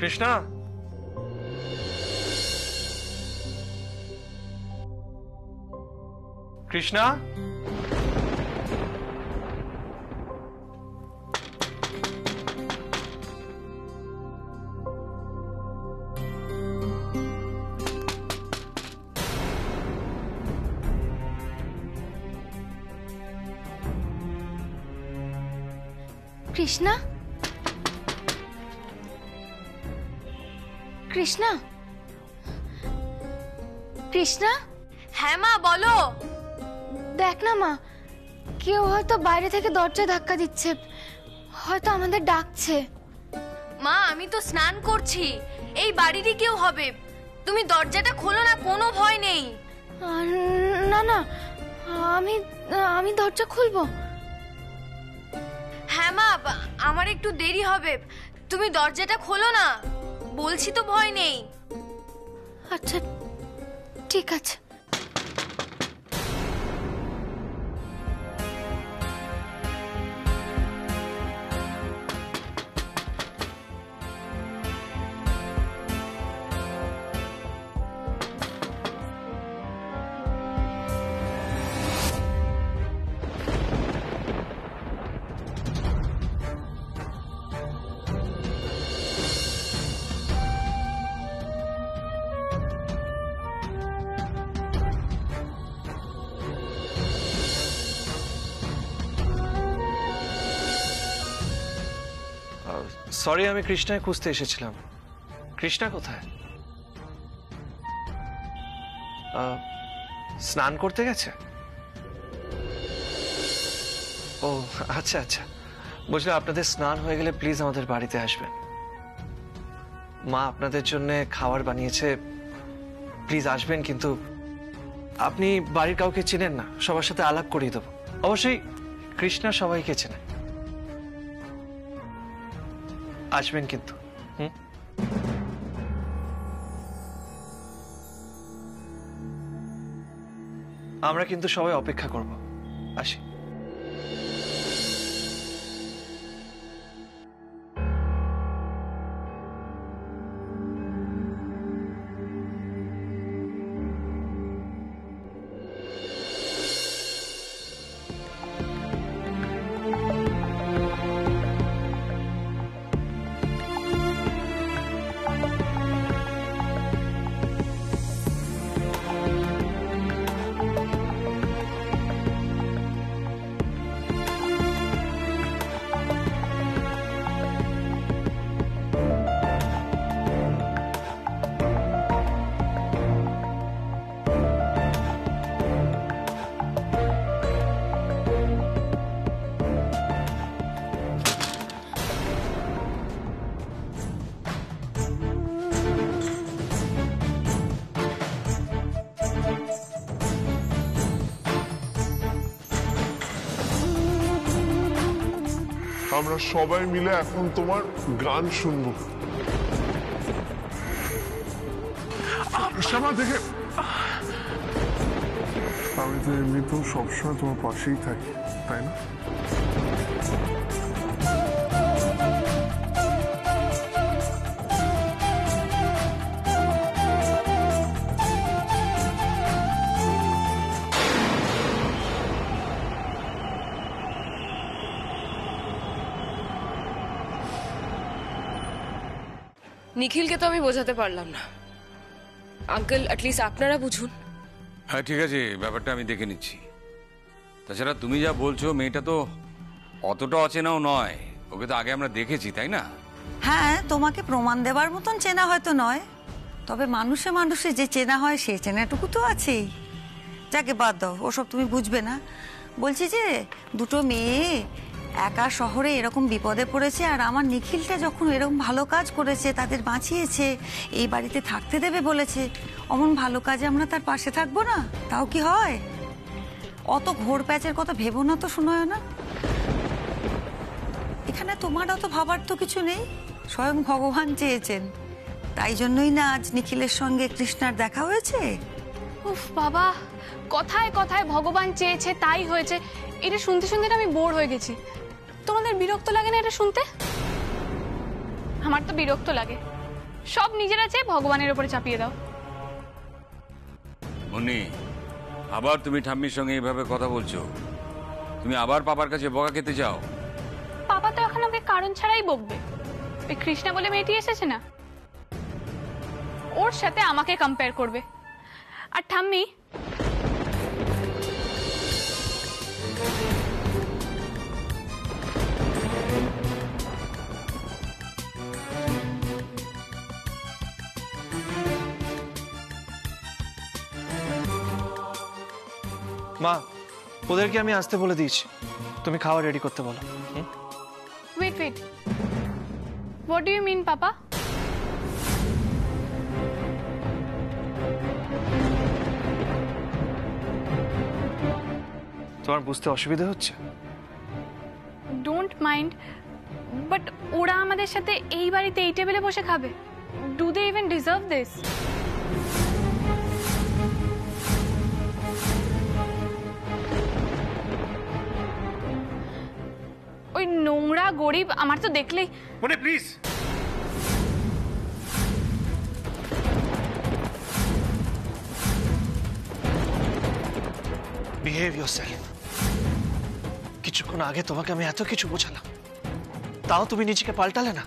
কৃষ্ণা, কৃষ্ণা, কৃষ্ণা, কৃষ্ণা, কৃষ্ণা। হ্যাঁ মা, বলো। দেখ না মা, কেউ হয়তো বাইরে থেকে দরজায় ধাক্কা দিচ্ছে, হয়তো আমাদের ডাকছে। মা, আমি তো স্নান করছি, এই বাড়িরই কেউ হবে। তুমি দরজাটা খোলো না, কোনো ভয় নেই। না না, আমি আমি দরজা খুলবো। হ্যাঁ মা, আমার একটু দেরি হবে, তুমি দরজাটা খোলো না, বলছি তো ভয় নেই। আচ্ছা ঠিক আছে। সরি, আমি কৃষ্ণাকে খুঁজতে এসেছিলাম। কৃষ্ণা কোথায়? স্নান করতে গেছে? ও আচ্ছা আচ্ছা, বুঝলে, আপনাদের স্নান হয়ে গেলে প্লিজ আমাদের বাড়িতে আসবেন। মা আপনাদের জন্য খাবার বানিয়েছে, প্লিজ আসবেন। কিন্তু আপনি বাড়ির কাউকে চেনেন না, সবার সাথে আলাপ করিয়ে দেবো। অবশ্যই কৃষ্ণা সবাইকে চেনে। আসবেন কিন্তু। আমরা কিন্তু সবাই অপেক্ষা করব। আসি। আমরা সবাই মিলে এখন তোমার গান শুনবো। শ্যামা, দেখে আমি তো এমনিতেও সবসময় তোমার পাশেই থাকি, তাই না? নিখিলকে তো আমি বোঝাতে পারলাম না। আঙ্কেল, অ্যাটলিস্ট আপনারা বুঝুন। হ্যাঁ ঠিক আছে, ব্যাপারটা আমি দেখে নিচ্ছি। তাছাড়া তুমি যা বলছো, মেয়েটা তো অতটা অচেনাও নয়, ওকে তো আগে আমরা দেখেছি, তাই না? হ্যাঁ, তোমাকে প্রমাণ দেবার মতন চেনা হয়তো নয়, তবে মানুষে মানুষে যে চেনা হয় সে চেনাটুকু তো আছেই। যাকে বাদ দাও, ওসব তুমি বুঝবে না। বলছি যে দুটো মেয়ে একা শহরে এরকম বিপদে পড়েছে, আর আমার নিখিলটা যখন এরকম ভালো কাজ করেছে, তাদের বাঁচিয়েছে, এই বাড়িতে থাকতে দেবে বলেছে, অমন ভালো কাজে আমরা তার পাশে থাকবো না? তাও কি হয়? অত ঘোর প্যাচের কথা ভেবো না তো, শোনায় না। এখানে তোমার অত ভাবার তো কিছু নেই, স্বয়ং ভগবান চেয়েছেন। তাই জন্যই না আজ নিখিলের সঙ্গে কৃষ্ণার দেখা হয়েছে। উফ বাবা, কথায় কথায় ভগবান চেয়েছে তাই হয়েছে, এটা শুনতে শুনতে না আমি বোর হয়ে গেছি। তোমাদের বিরক্ত লাগে না এটা শুনতে? আমার তো বিরক্ত লাগে। সব নিজেরা চেয়ে ভগবানের উপরে চাপিয়ে দাও। মুন্নি, আবার তুমি ঠাম্মির সঙ্গে এইভাবে কথা বলছো? তুমি আবার পাপার কাছে বকা খেতে যাও? পাপা তো এখন ওকে কারণ ছাড়াই বকবে। ওই কৃষ্ণা বলে মেয়েটি এসেছে না, ওর সাথে আমাকে কম্পেয়ার করবে। আর ঠাম্মি, মা, ওদেরকে আমি আসতে বলে দিয়েছি, তুমি খাওয়া রেডি করতে বলো। Wait wait, what do you mean papa? তোমার বুঝতে অসুবিধা হচ্ছে? ডোন্ট মাইন্ড, বাট ওরা আমাদের সাথে এই বাড়িতে এই টেবিলে বসে খাবে? Do they even deserve this? ওই নোংরা গরিব, আমার তো দেখলেই মনে প্লিজ। Behave yourself. কিছুক্ষণ আগে তোমাকে আমি এত কিছু বোঝালাম, তাও তুমি নিজেকে পাল্টালে না।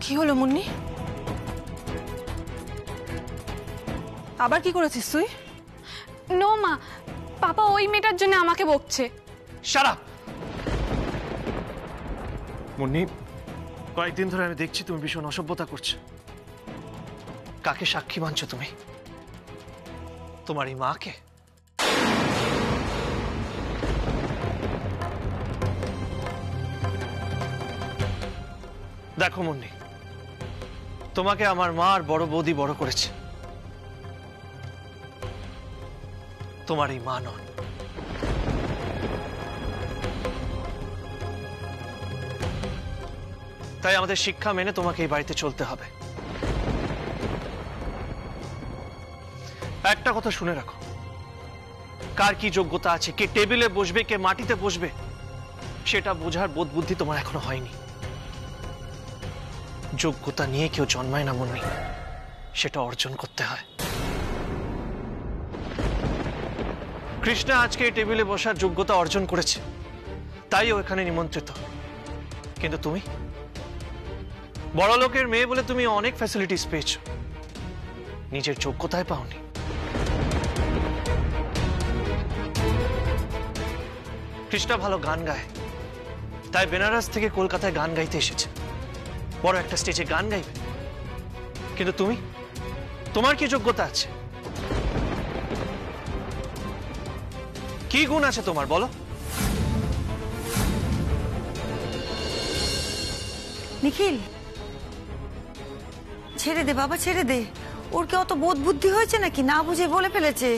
কি হলো মুন্নি? আবার কি করেছিস তুই? নো মা, পাপা ওই মেয়েটার জন্য আমাকে বকছে। Shut up. মুন্নি, কয়েকদিন ধরে আমি দেখছি তুমি ভীষণ অসভ্যতা করছো। কাকে সাক্ষী মানছো তুমি? তোমার এই মাকে? দেখো মুন্নি, তোমাকে আমার মা আর বড় বৌদি বড় করেছে, তোমার এই মা নন। তাই আমাদের শিক্ষা মেনে তোমাকে এই বাড়িতে চলতে হবে। একটা কথা শুনে রাখো, কার কি যোগ্যতা আছে, কে টেবিলে বসবে কে মাটিতে বসবে, সেটা বোঝার বোধ বুদ্ধি তোমার এখনো হয়নি। যোগ্যতা নিয়ে কেউ জন্মায় না মুন্নি, সেটা অর্জন করতে হয়। কৃষ্ণা আজকে এই টেবিলে বসার যোগ্যতা অর্জন করেছে, তাই ও এখানে নিমন্ত্রিত। কিন্তু তুমি বড় লোকের মেয়ে বলে তুমি অনেক ফ্যাসিলিটিস পেয়েছ, নিজের যোগ্যতায় পাওনি। কৃষ্ণা ভালো গান গায়, তাই বেনারস থেকে কলকাতায় গান গাইতে এসেছে, বড় একটা স্টেজে গান গাইবে। কিন্তু তুমি, তোমার কি যোগ্যতা আছে? কি গুণ আছে তোমার বলো? নিখিল, ছেড়ে দে বাবা, ছেড়ে দে। ওর কি অত বোধ বুদ্ধি হয়েছে নাকি? না বুঝে বলে ফেলেছে।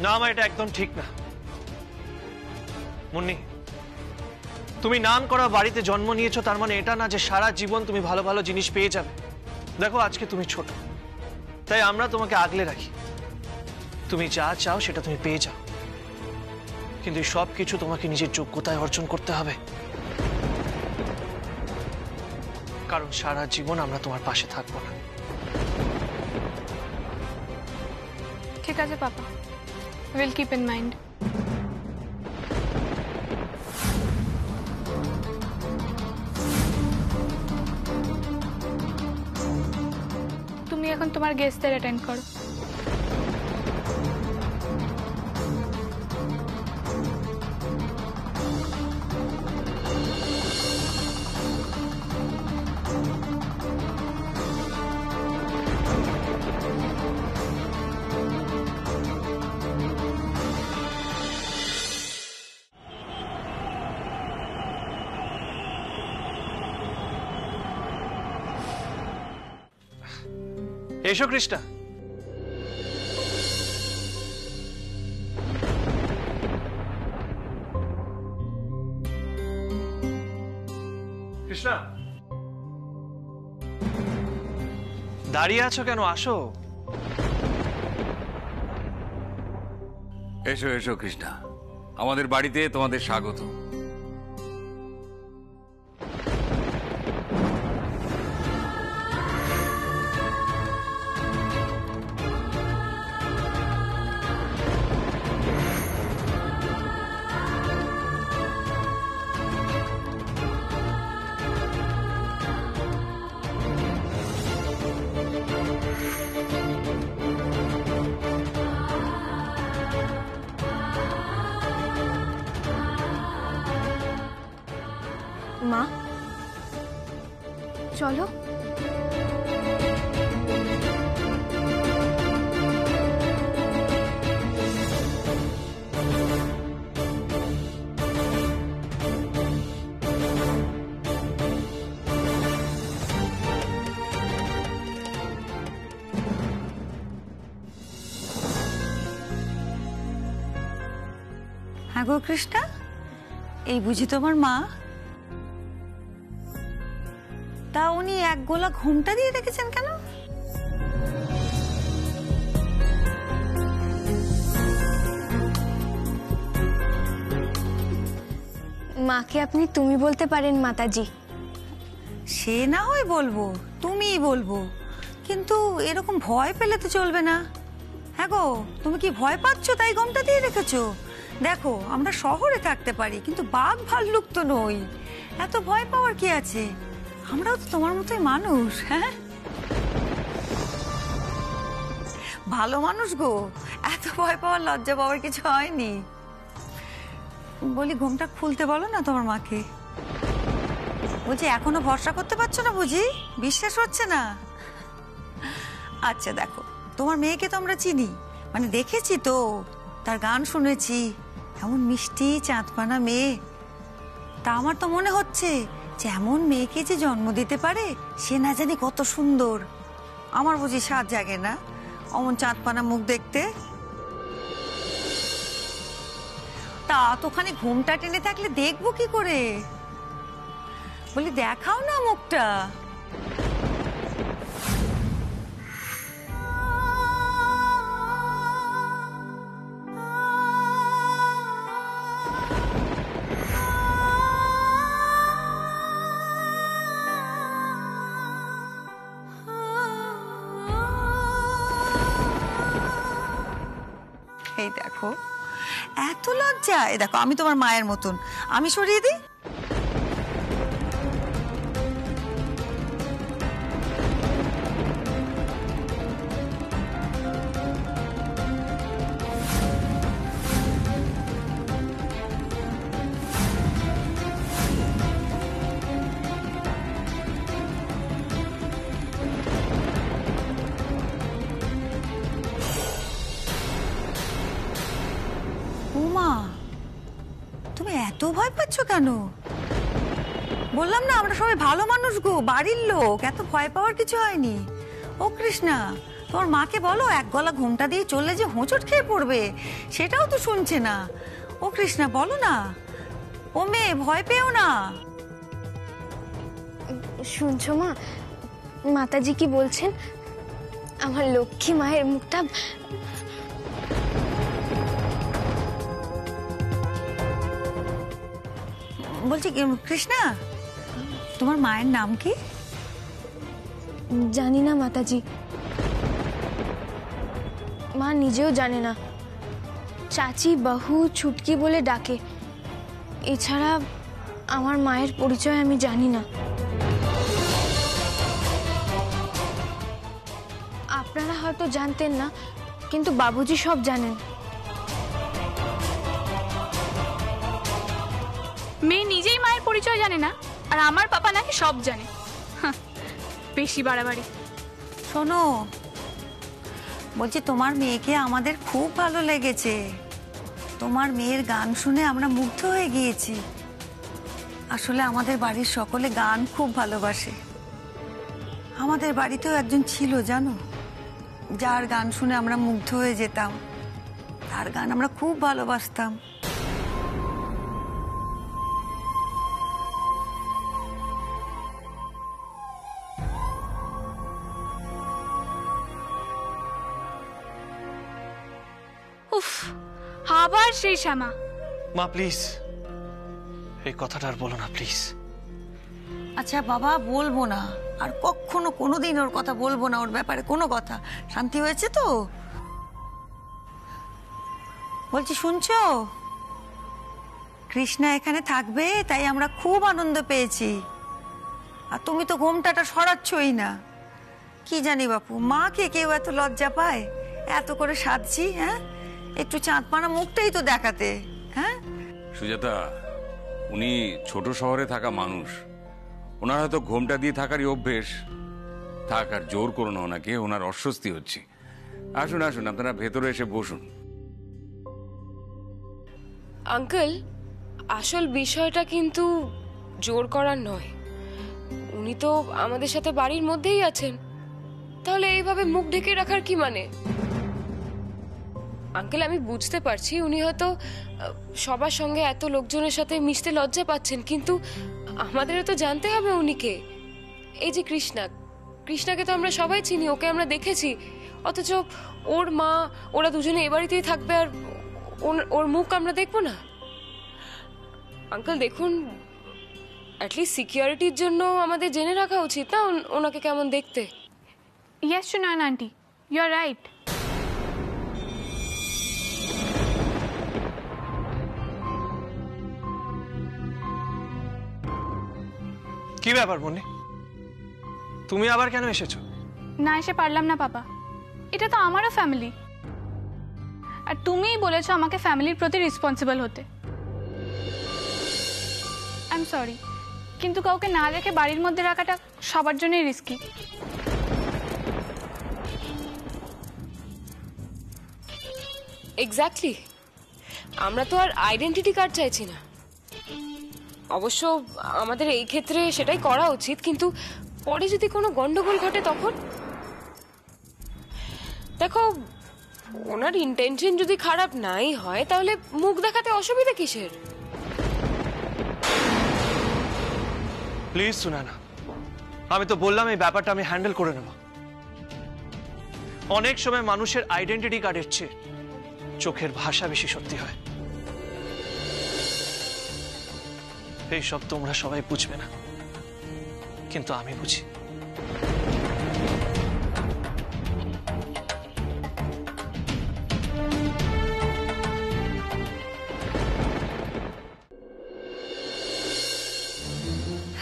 না মা, এটা একদম ঠিক না। মুন্নি, তুমি নাম করা বাড়িতে জন্ম নিয়েছো, তার মানে এটা না যে সারা জীবন তুমি ভালো ভালো জিনিস পেয়ে যাবে। দেখো, আজকে তুমি ছোট, তাই আমরা তোমাকে আগলে রাখি। তুমি যা চাও সেটা তুমি পেয়ে যাও, কিন্তু এই সব কিছু তোমাকে নিজের যোগ্যতায় অর্জন করতে হবে। কারণ সারা জীবন আমরা তোমার পাশে থাকবো না। ঠিক আছে পাপা, উইল কিপ ইন মাইন্ড। তুমি এখন তোমার গেস্টদের অ্যাটেন্ড করো। এসো কৃষ্ণা। কৃষ্ণা, দাঁড়িয়ে আছো কেন? আসো। এসো এসো কৃষ্ণা, আমাদের বাড়িতে তোমাদের স্বাগত। মা চলো। হ্যাঁ গো কৃষ্ণা, এই বুঝি তোমার মা? তা উনি এক গোলা ঘোমটা দিয়ে রেখেছেন কেন? মাকে আপনি তুমি বলতে পারেন মাতাজি। সে না হয় বলবো, তুমিই বলবো, কিন্তু এরকম ভয় পেলে তো চলবে না। হ্যাঁ গো, তুমি কি ভয় পাচ্ছ তাই ঘোমটা দিয়ে রেখেছো? দেখো, আমরা শহরে থাকতে পারি কিন্তু বাঘ ভাল্লুক তো নই, এত ভয় পাওয়ার কি আছে? আমরাও তো তোমার মতোই মানুষ। হ্যাঁ, ভালো মানুষ গো, এত ভয় পাওয়ার লজ্জা পাওয়ার কিছু হয়নি। বলি, ঘুমটা খুলতে বলো না তোমার মাকে। বলছি, এখনো ভরসা করতে পারছো না বুঝি? বিশ্বাস হচ্ছে না? আচ্ছা দেখো, তোমার মেয়েকে তো আমরা চিনি, মানে দেখেছি তো, তার গান শুনেছি, এমন মিষ্টি চাঁদপানা মেয়ে। তা আমার তো মনে হচ্ছে যে এমন মেয়েকে যে জন্ম দিতে পারে সে না জানি কত সুন্দর। আমার বুঝি সাত জাগে না অমন চাঁদপানা মুখ দেখতে? তা তোখানে ঘুমটা টেনে থাকলে দেখবো কি করে? বলি, দেখাও না মুখটা। এই দেখো, এত লজ্জা। এই দেখো, আমি তোমার মায়ের মতন, আমি সরিয়ে দিই। উমা, তুমি এত ভয় পাচ্ছ কেন? বললাম না, আমরা সবাই ভালো মানুষ গো, বাড়ির লোক, এত ভয় পাওয়ার কিছু হয়নি। ও কৃষ্ণা, তোমার মাকে বলো এক গলা ঘোমটা দিয়ে চললে যে হোঁচট খেয়ে পড়বে, সেটাও তো শুনছে না। ও কৃষ্ণা, বলো না। ও মেয়ে, ভয় পেও না। শুনছো মা, মাতাজি কি বলছেন? আমার লক্ষ্মী মায়ের মুখটা বলছি কৃষ্ণা, তোমার মায়ের নাম কি? জানি না মাতাজি, মা নিজেও জানে না। চাচি, বাহু, ছুটকি বলে ডাকে। এছাড়া আমার মায়ের পরিচয় আমি জানি না। আপনারা হয়তো জানতেন না, কিন্তু বাবুজি সব জানেন। মেয়ে নিজেই মায়ের পরিচয় জানে না, আর আমার পাপা নাকি সব জানে। হাহ, বেশি বাড়াবাড়ি। শোনো, বলছি তোমার মেয়েকে আমাদের খুব ভালো লেগেছে। তোমার মেয়ের গান শুনে আমরা মুগ্ধ হয়ে গিয়েছি। আসলে আমাদের বাড়ির সকলে গান খুব ভালোবাসে। আমাদের বাড়িতেও একজন ছিল জানো, যার গান শুনে আমরা মুগ্ধ হয়ে যেতাম, তার গান আমরা খুব ভালোবাসতাম। উফ, আবার সেই শ্যামা। মা প্লিজ এই কথাটা আর বলো না প্লিজ। আচ্ছা বাবা, বলবো না আর, কখনো কোনোদিন ওর কথা বলবো না, ওর ব্যাপারে কোনো কথা। শান্তি হয়েছে তো? বলছি শুনছো, কৃষ্ণা এখানে থাকবে তাই আমরা খুব আনন্দ পেয়েছি। আর তুমি তো ঘোমটাটা সরাচ্ছই না। কি জানি বাপু, মাকে কেউ এত লজ্জা পায় এত করে সাজছি? হ্যাঁ, একটু চাঁদপানা মুখটাই তো দেখাতে। হ্যাঁ সুজাতা, উনি ছোট শহরে থাকা মানুষ, ওনার হয়তো ঘোমটা দিয়ে থাকারই অভ্যেস। থাক, আর জোর করো না ওনাকে, ওনার অস্বস্তি হচ্ছে। আসুন আসুন, আপনারা ভেতরে এসে বসুন। আঙ্কেল, আসল বিষয়টা কিন্তু জোর করার নয়। উনি তো আমাদের সাথে বাড়ির মধ্যেই আছেন, তাহলে এইভাবে মুখ ঢেকে রাখার কি মানে? আঙ্কেল, আমি বুঝতে পারছি উনি হয়তো সবার সঙ্গে এত লোকজনের সাথে মিশতে লজ্জা পাচ্ছেন, কিন্তু আমাদেরও তো জানতে হবে উনি কে। এই যে কৃষ্ণাকে তো আমরা সবাই চিনি, ওকে আমরা দেখেছি, অথচ ওর মা ওরা দুজনে এ বাড়িতেই থাকবে আর ওর মুখ আমরা দেখবো না? আঙ্কেল দেখুন, অ্যাটলিস্ট সিকিউরিটির জন্য আমাদের জেনে রাখা উচিত না ওনাকে কেমন দেখতে। Yes Sunayana aunty, you are right. কি ব্যাপার মুন্নি, তুমি আবার কেন এসেছো? না এসে পারলাম না পাপা, এটা তো আমারও ফ্যামিলি, আর তুমিই বলেছো আমাকে ফ্যামিলির প্রতি রেসপন্সিবল হতে। আই এম সরি, কিন্তু কাউকে না দেখে বাড়ির মধ্যে রাখাটা সবার জন্যই রিস্কি। এক্স্যাক্টলি, আমরা তো আর আইডেন্টিটি কার্ড চাইছি না। অবশ্য আমাদের এই ক্ষেত্রে সেটাই করা উচিত, কিন্তু পরে যদি কোনো গন্ডগোল ঘটে তখন? দেখো, ওনার ইন্টেনশন যদি খারাপ নাই হয় তাহলে মুখ দেখাতে অসুবিধা কিসের? প্লিজ শোনা না, আমি তো বললাম এই ব্যাপারটা আমি হ্যান্ডেল করে নেব। অনেক সময় মানুষের আইডেন্টিটি কার্ডের চেয়ে চোখের ভাষা বেশি সত্যি হয়। এই সব তোমরা সবাই বুঝবে না, কিন্তু আমি বুঝি।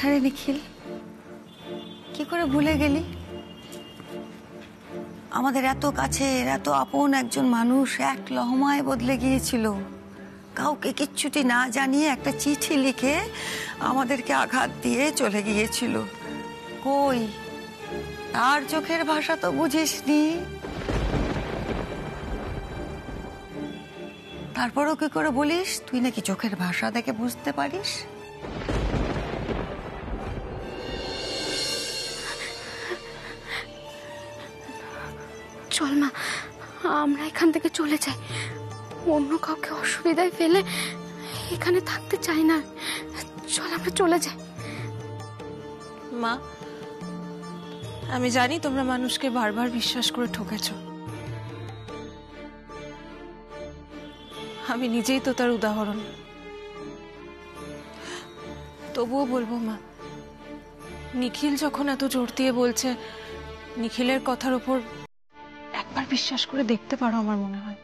আরে নিখিল, কি করে ভুলে গেলি? আমাদের এত কাছের এত আপন একজন মানুষ এক লহমায় বদলে গিয়েছিল। কাউকে কিচ্ছুটি না জানিয়ে একটা চিঠি লিখে আমাদেরকে আঘাত দিয়ে চলে গিয়েছিল। কই, তার চোখের ভাষা তো বুঝিসনি। তারপরও কি করে বলিস তুই নাকি চোখের ভাষা দেখে বুঝতে পারিস? চল মা, আমরা এখান থেকে চলে যাই। অন্য কাউকে অসুবিধায় ফেলে এখানে থাকতে চাই না। চল আমরা চলে যাই। মা, আমি জানি তোমরা মানুষকে বারবার বিশ্বাস করে ঠকেছ। আমি নিজেই তো তার উদাহরণ। তবুও বলবো মা, নিখিল যখন এত জোর দিয়ে বলছে, নিখিলের কথার উপর একবার বিশ্বাস করে দেখতে পারো আমার মনে হয়।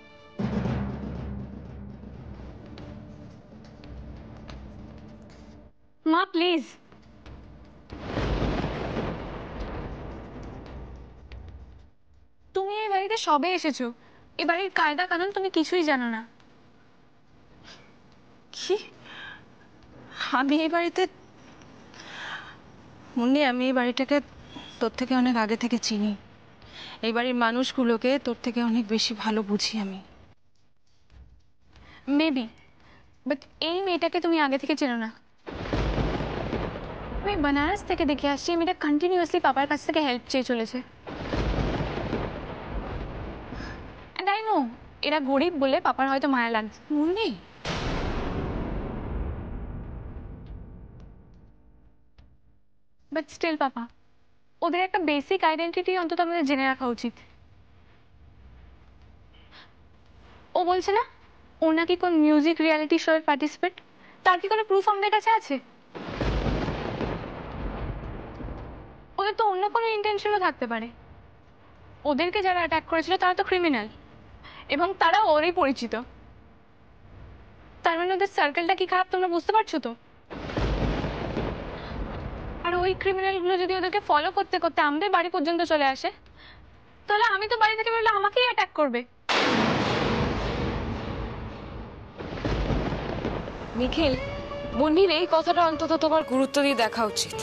মা প্লিজ, তুমি এই বাড়িতে সবে এসেছো, এই বাড়ির কায়দা কানুন তুমি কিছুই জানো না। কি? আমি এই বাড়িতে মুন্নি, আমি এই বাড়িটাকে তোর থেকে অনেক আগে থেকে চিনি। এই বাড়ির মানুষগুলোকে তোর থেকে অনেক বেশি ভালো বুঝি আমি। মেবি, বাট এই মেয়েটাকে তুমি আগে থেকে চেনো না। আমি বেনারস থেকে দেখে আসছি, মেয়েটা কন্টিনিউয়াসলি পাপার কাছ থেকে হেল্প চেয়ে চলেছে। শোনো, এরা গরিব বলে পাপার হয়তো মায়া লাগছে, মন নেই। বাট স্টিল পাপা, ওদের একটা বেসিক আইডেন্টিটি অন্তত আমাদের জেনে রাখা উচিত। ও বলছে না ওর নাকি কোন মিউজিক রিয়ালিটি শো এর পার্টিসিপেট, তার কি কোনো প্রুফ আমাদের কাছে আছে? ওদের তো অন্য কোনো ইন্টেনশনও থাকতে পারে। ওদেরকে যারা অ্যাটাক করেছিল তারা তো ক্রিমিনাল, এবং তারা ওরই পরিচিত। তার মানে ওদের সার্কেলটা কি খারাপ তোমরা বুঝতে পারছো তো? আর ওই ক্রিমিনালগুলো যদি ওদেরকে ফলো করতে করতে আমাদের বাড়ি পর্যন্ত চলে আসে, তাহলে আমি তো বাড়ি থেকে বেরোলে আমাকেই অ্যাটাক করবে। নিখিল, মুন্নির এই কথাটা অন্তত তোমার গুরুত্ব দিয়ে দেখা উচিত।